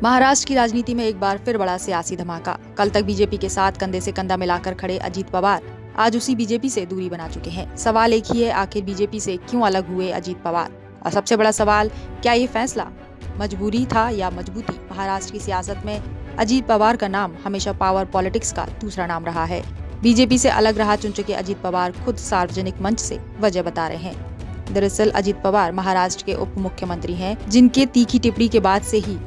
महाराष्ट्र की राजनीति में एक बार फिर बड़ा सियासी धमाका। कल तक बीजेपी के साथ कंधे से कंधा मिलाकर खड़े अजीत पवार आज उसी बीजेपी से दूरी बना चुके हैं। सवाल एक ही है, आखिर बीजेपी से क्यों अलग हुए अजीत पवार? और सबसे बड़ा सवाल, क्या ये फैसला मजबूरी था या मजबूती? महाराष्ट्र की सियासत में अजीत पवार का नाम हमेशा पावर पॉलिटिक्स का दूसरा नाम रहा है। बीजेपी से अलग राह चुन चुके अजीत पवार खुद सार्वजनिक मंच से वजह बता रहे हैं। दरअसल अजीत पवार महाराष्ट्र के उप मुख्यमंत्री हैं, जिनके तीखी टिप्पणी के बाद से ही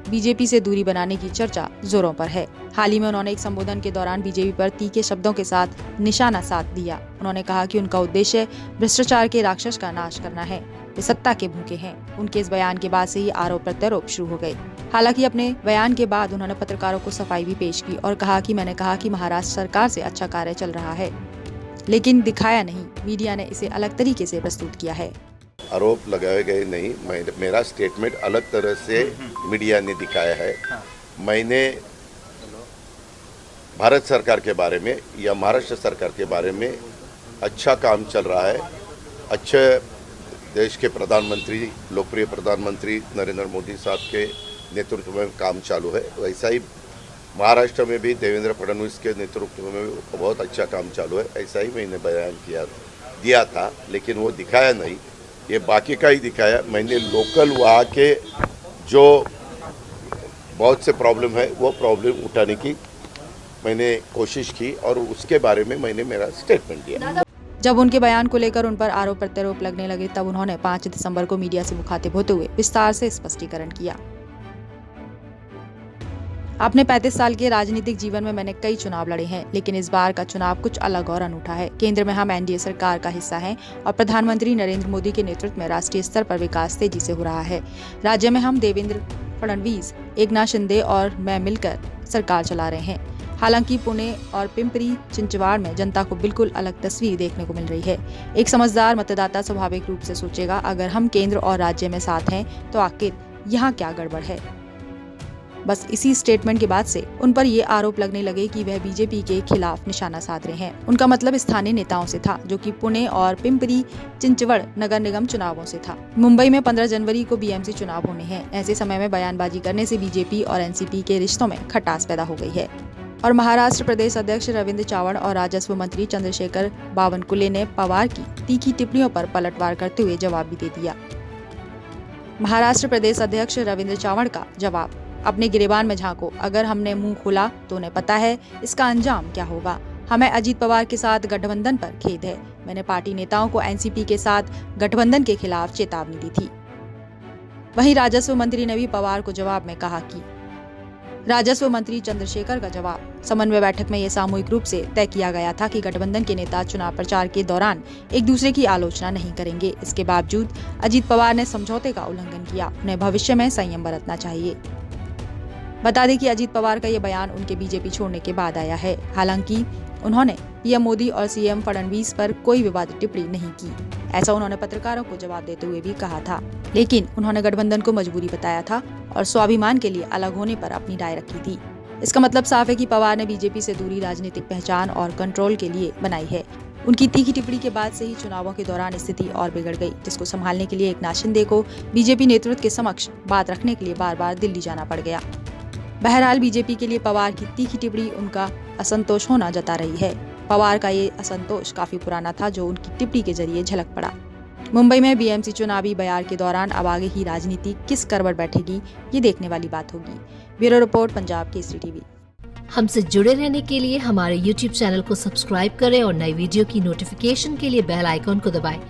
बीजेपी से दूरी बनाने की चर्चा जोरों पर है। हाल ही में उन्होंने एक संबोधन के दौरान बीजेपी पर तीखे शब्दों के साथ निशाना साध दिया। उन्होंने कहा कि उनका उद्देश्य भ्रष्टाचार के राक्षस का नाश करना है, वे सत्ता के भूखे हैं। उनके इस बयान के बाद से ही आरोप प्रत्यारोप शुरू हो गए। हालांकि अपने बयान के बाद उन्होंने पत्रकारों को सफाई भी पेश की और कहा कि मैंने कहा कि महाराष्ट्र सरकार से अच्छा कार्य चल रहा है, लेकिन दिखाया नहीं। मीडिया ने इसे अलग तरीके से प्रस्तुत किया है। आरोप लगाए गए नहीं, मेरा स्टेटमेंट अलग तरह से मीडिया ने दिखाया है। मैंने भारत सरकार के बारे में या महाराष्ट्र सरकार के बारे में अच्छा काम चल रहा है, अच्छे देश के प्रधानमंत्री, लोकप्रिय प्रधानमंत्री नरेंद्र मोदी साहब के नेतृत्व में काम चालू है। वैसा ही महाराष्ट्र में भी देवेंद्र फडणवीस के नेतृत्व में बहुत अच्छा काम चालू है। ऐसा ही मैंने बयान दिया था, लेकिन वो दिखाया नहीं, ये बाकी का ही दिखाया। मैंने लोकल वहाँ के जो बहुत से प्रॉब्लम है वो प्रॉब्लम उठाने की मैंने कोशिश की और उसके बारे में मैंने मेरा स्टेटमेंट दिया। जब उनके बयान को लेकर उन पर आरोप प्रत्यारोप लगने लगे, तब उन्होंने 5 दिसंबर को मीडिया से मुखातिब होते हुए विस्तार से स्पष्टीकरण किया। अपने 35 साल के राजनीतिक जीवन में मैंने कई चुनाव लड़े हैं, लेकिन इस बार का चुनाव कुछ अलग और अनूठा है। केंद्र में हम एनडीए सरकार का हिस्सा हैं और प्रधानमंत्री नरेंद्र मोदी के नेतृत्व में राष्ट्रीय स्तर पर विकास तेजी से हो रहा है। राज्य में हम देवेंद्र फडणवीस, एकनाथ शिंदे और मैं मिलकर सरकार चला रहे हैं। हालांकि पुणे और पिंपरी चिंचवाड़ में जनता को बिल्कुल अलग तस्वीर देखने को मिल रही है। एक समझदार मतदाता स्वाभाविक रूप से सोचेगा, अगर हम केंद्र और राज्य में साथ हैं तो आखिर यहाँ क्या गड़बड़ है? बस इसी स्टेटमेंट के बाद से उन पर ये आरोप लगने लगे कि वह बीजेपी के खिलाफ निशाना साध रहे हैं। उनका मतलब स्थानीय नेताओं से था, जो कि पुणे और पिंपरी चिंचवड़ नगर निगम चुनावों से था। मुंबई में 15 जनवरी को बीएमसी चुनाव होने हैं। ऐसे समय में बयानबाजी करने से बीजेपी और एनसीपी के रिश्तों में खटास पैदा हो गई है। और महाराष्ट्र प्रदेश अध्यक्ष रविंद्र चावड़ और राजस्व मंत्री चंद्रशेखर बावनकुले ने पवार की तीखी टिप्पणियों पर पलटवार करते हुए जवाब भी दे दिया। महाराष्ट्र प्रदेश अध्यक्ष रविंद्र चावड़ का जवाब, अपने गिरेबान में झांको, अगर हमने मुंह खोला तो उन्हें पता है इसका अंजाम क्या होगा। हमें अजीत पवार के साथ गठबंधन पर खेद है। मैंने पार्टी नेताओं को एनसीपी के साथ गठबंधन के खिलाफ चेतावनी दी थी। वहीं राजस्व मंत्री ने भी पवार को जवाब में कहा कि राजस्व मंत्री चंद्रशेखर का जवाब, समन्वय बैठक में यह सामूहिक रूप से तय किया गया था कि गठबंधन के नेता चुनाव प्रचार के दौरान एक दूसरे की आलोचना नहीं करेंगे। इसके बावजूद अजीत पवार ने समझौते का उल्लंघन किया। उन्हें भविष्य में संयम बरतना चाहिए। बता दें कि अजीत पवार का ये बयान उनके बीजेपी छोड़ने के बाद आया है। हालांकि उन्होंने पीएम मोदी और सीएम फडणवीस पर कोई विवादित टिप्पणी नहीं की, ऐसा उन्होंने पत्रकारों को जवाब देते हुए भी कहा था। लेकिन उन्होंने गठबंधन को मजबूरी बताया था और स्वाभिमान के लिए अलग होने पर अपनी राय रखी थी। इसका मतलब साफ है कि पवार ने बीजेपी से दूरी राजनीतिक पहचान और कंट्रोल के लिए बनाई है। उनकी तीखी टिप्पणी के बाद से ही चुनावों के दौरान स्थिति और बिगड़ गई, जिसको संभालने के लिए एकनाथ शिंदे को बीजेपी नेतृत्व के समक्ष बात रखने के लिए बार बार दिल्ली जाना पड़ गया। बहरहाल बीजेपी के लिए पवार की तीखी टिप्पणी उनका असंतोष होना जता रही है। पवार का ये असंतोष काफी पुराना था, जो उनकी टिप्पणी के जरिए झलक पड़ा। मुंबई में बीएमसी चुनावी बयार के दौरान अब आगे ही राजनीति किस करवट बैठेगी, ये देखने वाली बात होगी। Bureau report, Punjab Kesari TV. हमसे जुड़े रहने के लिए हमारे YouTube चैनल को सब्सक्राइब करें और नई वीडियो की नोटिफिकेशन के लिए बेल आइकॉन को दबाएं।